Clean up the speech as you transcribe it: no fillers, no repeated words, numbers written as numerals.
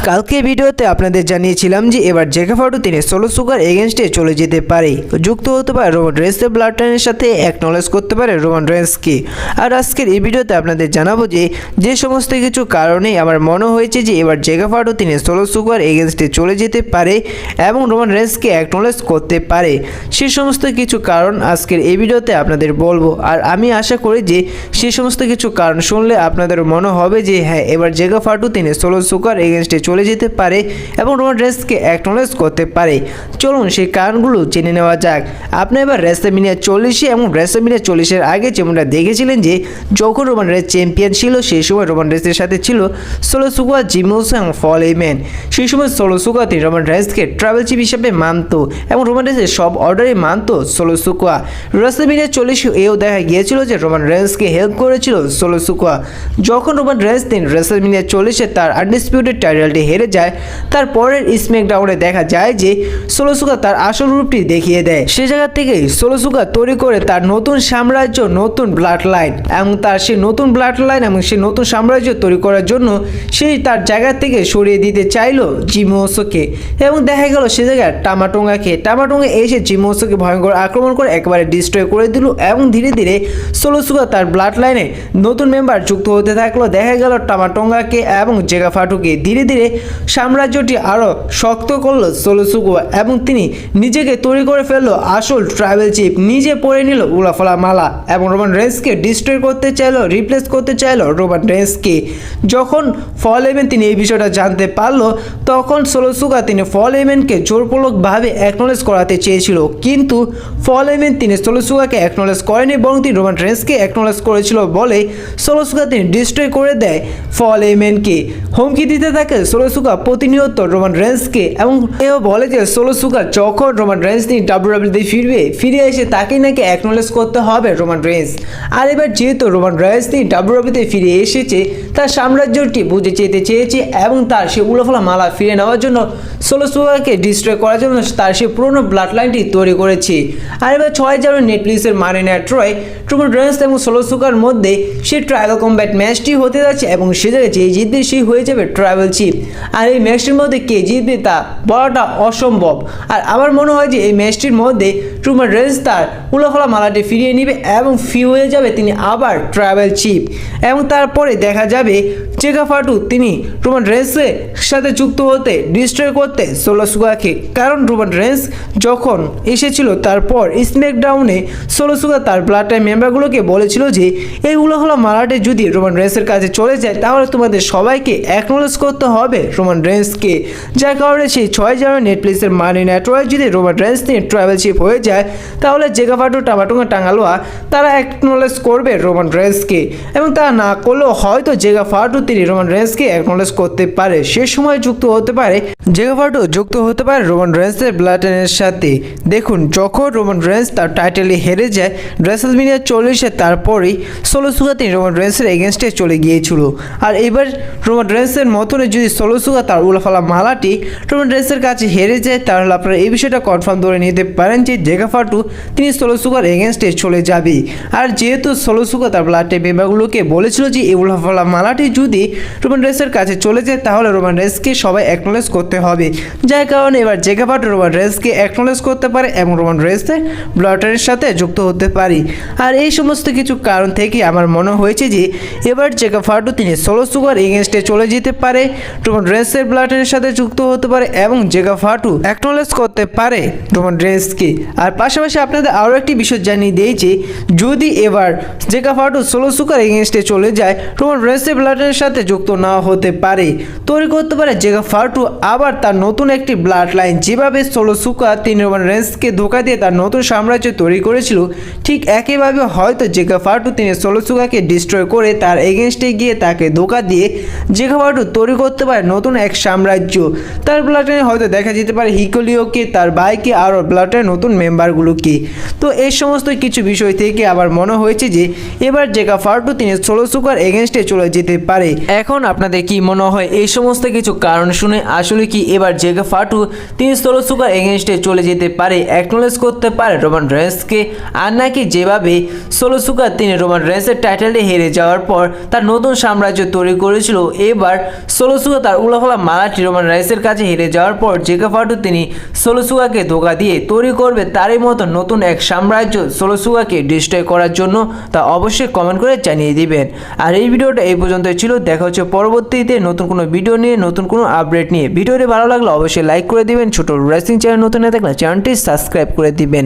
কালকে ভিডিওতে আপনাদের জানিয়েছিলাম যে এবার জেকা ফাটু তিনি সোলো সুগার এগেনস্টে চলে যেতে পারে, যুক্ত হতে পারে রোমান রেন্সের ব্লাড লাইনের সাথে অ্যাকনলেজ করতে পারে রোমান রেন্সকে। আর আজকের এই ভিডিওতে আপনাদের জানাবো যে সমস্ত কিছু কারণে আমার মনে হয়েছে যে এবার জেকা ফাটু তিনি সোলো সুগার এগেনস্টে চলে যেতে পারে এবং রোমান রেন্সকে অ্যাকনলেজ করতে পারে, সে সমস্ত কিছু কারণ আজকের এই ভিডিওতে আপনাদের বলবো। আর আমি আশা করি যে সে সমস্ত কিছু কারণ শুনলে আপনাদের মনে হবে যে হ্যাঁ, এবার জেকা ফাটু তিনি সোলো সুগার এগেনস্টে চলে যেতে পারে এবং রোমান রেন্সকে অ্যাকনলেজ করতে পারে। চলুন সেই কারণগুলো জেনে নেওয়া যাক। আপনি এবার রেসলম্যানিয়া 40 এবং রেসলম্যানিয়া 40-এর আগে যেমনটা দেখেছিলেন যে যখন রোমান রেন্স চ্যাম্পিয়ন ছিল সেই সময় রোমান রেন্সের সাথে ছিল সোলো সুগা, জিমি উসো এবং পল হেইম্যান। সেই সময় সোলো সুগা তিনি রোমান রেন্সকে ট্রাইবাল চিফ হিসেবে মানত এবং রোমান রেন্সের সব অর্ডারই মানত সোলো সুগা। রেসলম্যানিয়া 40 এও দেখা গিয়েছিল যে রোমান রেন্সকে হেল্প করেছিল সোলো সুগা। যখন রোমান রেন্স তিনি রেসলম্যানিয়া 40-এ তার আনডিসপিউটেড টাইটেলটি হেরে যায়, তারপরের স্ম্যাকডাউনে দেখা যায় যে সোলো সুগা তার আসল রূপটি দেখিয়ে দেয়। সে জায়গা থেকেই সোলো সুগা তৈরি করে তার নতুন সাম্রাজ্য, নতুন ব্লাড লাইন এবং তার সেই নতুন ব্লাড লাইন এবং সেই নতুন সাম্রাজ্য তৈরি করার জন্য সেই তার জায়গা থেকে সরিয়ে দিতে চাইলো জিমি উসোকে এবং দেখা গেল সে জায়গায় টামাটোঙ্গা এসে জিমি উসোকে ভয়ঙ্কর আক্রমণ করে একেবারে ডিস্ট্রয় করে দিল এবং ধীরে ধীরে সোলো সুগা তার ব্লাড লাইনে নতুন মেম্বার যুক্ত হতে থাকলো। দেখা গেল টামাটোঙ্গাকে এবং জেকা ফাটুকে ধীরে ধীরে সাম্রাজ্যটি আরও শক্ত করলো সোলো সুগা এবং তিনি নিজেকে তৈরি করে ফেললো আসল ট্রাইবাল চিফ, নিজে পরে নিল উলাফলা মালা এবং রোমান রেন্সকে ডিস্ট্রয় করতে চাইলো, রিপ্লেস করতে চাইলো রোমান রেন্সকে। যখন পল হেইম্যান তিনি এই বিষয়টা জানতে পারলো তখন সোলো সুগা তিনি পল হেইম্যানকে জোরপূর্বকভাবে অ্যাকনলেজ করাতে চেয়েছিল, কিন্তু পল হেইম্যান তিনি সোলো সুগাকে অ্যাকনলেজ করেনি বরং তিনি রোমান রেন্সকে অ্যাকনলেজ করেছিল বলে সোলো সুগা তিনি ডিস্ট্রয় করে দেয় পল হেইম্যানকে। হুমকি দিতে থাকে সোলো সুগা প্রতিনিয়ত রোমান রেন্সকে এবং এও বলে যে সোলো সুগা যখন রোমান রেন্স তিনি ডাব্লিউডাব্লিউইতে ফিরে এসে তাকেই নাকি অ্যাকনলেজ করতে হবে রোমান রেন্স। আর এবার যেহেতু রোমান রেন্স তিনি ডাব্লিউডাব্লিউইতে ফিরে এসেছে, তার সাম্রাজ্যটি বুঝে যেতে চেয়েছে এবং তার সে উলাফলা মালা ফিরে নেওয়ার জন্য সোলো সুগাকে ডিস্ট্রয় করার জন্য তার সে পুরনো ব্লাড লাইনটি তৈরি করেছে। আর এবার 6 জানুয়ারি নেটফ্লিক্সের মানি নাইট রয় রোমান রেন্স এবং সোলো সুগার মধ্যে সে ট্রাইবাল কম্ব্যাট ম্যাচটি হতে যাচ্ছে এবং সে জায়গায় যে জিতবে সেই হয়ে যাবে ট্রাইবাল চিফ। আর এই ম্যাচটির মধ্যে কে জিতবে তা বলাটা অসম্ভব। আর আমার মনে হয় যে এই ম্যাচটির মধ্যে রোমান রেন্স তার উলাফলা মালাটি ফিরিয়ে নেবে এবং হয়ে যাবে তিনি আবার ট্রাইবাল চিফ এবং তারপরে দেখা যাবে জেকা ফাটু তিনি রোমান রেন্সের সাথে যুক্ত হতে ডিস্ট্রয় করতে সোলো সুগাকে। কারণ রোমান রেন্স যখন এসেছিল তারপর স্ম্যাকডাউনে সোলো সুগা তার ব্লাড টাইম মেম্বারগুলোকে বলেছিল যে এই উলাফলা মালাটি যদি রোমান রেন্সের কাছে চলে যায় তাহলে তোমাদের সবাইকে অ্যাকনলেজ করতে হবে রোমান রেন্সকে। যার কারণে সেই 6 জানুয়ারি নেটফ্লিক্সের মানি নাইট রয় যদি রোমান রেন্স নিয়ে ট্রাইবাল চিফ হয়ে যায় তাহলে জেকা ফাটু, টামাটোঙ্গা, টাঙ্গালোয়া তারা অ্যাকনলেজ করবে রোমান রেন্সকে এবং তারা না করলেও হয়তো জেকা ফাটু তিনি রোমান রেন্সকে অ্যাকনলেজ করতে পারে। সে সময় যুক্ত হতে পারে জেকা ফাটু যুক্ত হতে পারে রোমান রেন্সের ব্লাড লাইনের সাথে। দেখুন যখন রোমান রেন্স তার টাইটেলে হেরে যায় রেসলম্যানিয়া 40-এ, তারপরেই সোলো সুগা তিনি রোমান রেন্সের এগেনস্টে চলে গিয়েছিল। আর এবার রোমান রেন্সের মতনে যদি সোলো সুগা তার উলাফলা মালাটি রোমান রেন্সের কাছে হেরে যায় তাহলে আপনারা এই বিষয়টা কনফার্ম ধরে নিতে পারেন যে জেকা ফাটু তিনি সোলো সুগার এগেনস্টে চলে যাবে। আর যেহেতু সোলো সুগা তার ব্লাড টাইপ মেম্বারগুলোকে বলেছিল যে এই উলাফলা মালাটি যদি রোমান রেন্সের কাছে চলে যায় তাহলে রোমান রেন্সকে সবাই অ্যাকনলেজ করতে হবে, যার কারণে এবার জেকা ফাটু রোমান রেন্সকে অ্যাকনলেজ করতে পারে এবং রোমান রেন্সের ব্লাড লাইনের সাথে যুক্ত হতে পারে। আর এই সমস্ত কিছু কারণ থেকে আমার মনে হয়েছে যে এবার জেকা ফাটু তিনি সোলো সুগার এগেনস্টে চলে যেতে পারে, রোমান রেন্সের ব্লাড লাইনের সাথে যুক্ত হতে পারে এবং জেকা ফাটু অ্যাকনলেজ করতে পারে রোমান রেন্সকে। আর পাশাপাশি আপনাদের আরও একটি বিষয় জানিয়ে দিয়েছি, যদি এবার জেকা ফাটু সোলো সুগার এগেনস্টে চলে যায় রোমান রেন্সের ব্লাড লাইনের সাথে যুক্ত না হতে পারে, তৈরি করতে পারে জেকা ফাটু আবার তার নতুন একটি ব্লাড লাইন। যেভাবে সোলো সুগা তিনি রোমান রেন্সকে ধোঁকা দিয়ে তার নতুন সাম্রাজ্য তৈরি করেছিল, ঠিক একইভাবে হয়তো জেকা ফাটু তিনি সোলো সুগাকে ডিস্ট্রয় করে তার এগেনস্টে গিয়ে তাকে ধোঁকা দিয়ে জেকা ফাটু তৈরি করতে পারে নতুন এক সাম্রাজ্য। তার ব্লাড লাইনে হয়তো দেখা যেতে পারে হিকোলিওকে, তার ভাইকে, আরও ব্লাড লাইনের নতুন মেম্বার নাম্বারগুলো কি। তো এই সমস্ত কিছু বিষয় থেকে আবার মনে হয়েছে যে এবার জেকা ফার্টু তিনি ষোলো সুগার এগেনস্টে চলে যেতে পারে। এখন আপনাদের কি মনে হয় এই সমস্ত কিছু কারণ শুনে আসলে কি এবার জেকা ফার্টু তিনি ষোলো সুগার এগেনস্টে চলে যেতে পারে, অ্যাকনোলেজ করতে পারে রোমান রেন্সকে, আর নাকি যেভাবে ষোলো সুগার তিনি রোমান রেন্সের টাইটেলটি হেরে যাওয়ার পর তার নতুন সাম্রাজ্য তৈরি করেছিল, এবার ষোলো সুগার তার উলাফালা মালাটি রোমান রেন্সের কাছে হেরে যাওয়ার পর জেকা ফার্টু তিনি ষোলো সুগাকে ধোকা দিয়ে তৈরি করবে তারই মতো নতুন এক সাম্রাজ্য ষোলো সুগাকে ডিস্ট্রয় করার জন্য, তা অবশ্যই কমেন্ট করে জানিয়ে দিবেন। আর এই ভিডিওটা এই পর্যন্তই ছিল, দেখা হচ্ছে পরবর্তীতে নতুন কোনো ভিডিও নিয়ে, নতুন কোনো আপডেট নিয়ে। ভিডিওটি ভালো লাগলে অবশ্যই লাইক করে দিবেন, ছোট রেসলিং চ্যানেল নতুন হয়ে থাকলে চ্যানেলটি সাবস্ক্রাইব করে দিবেন।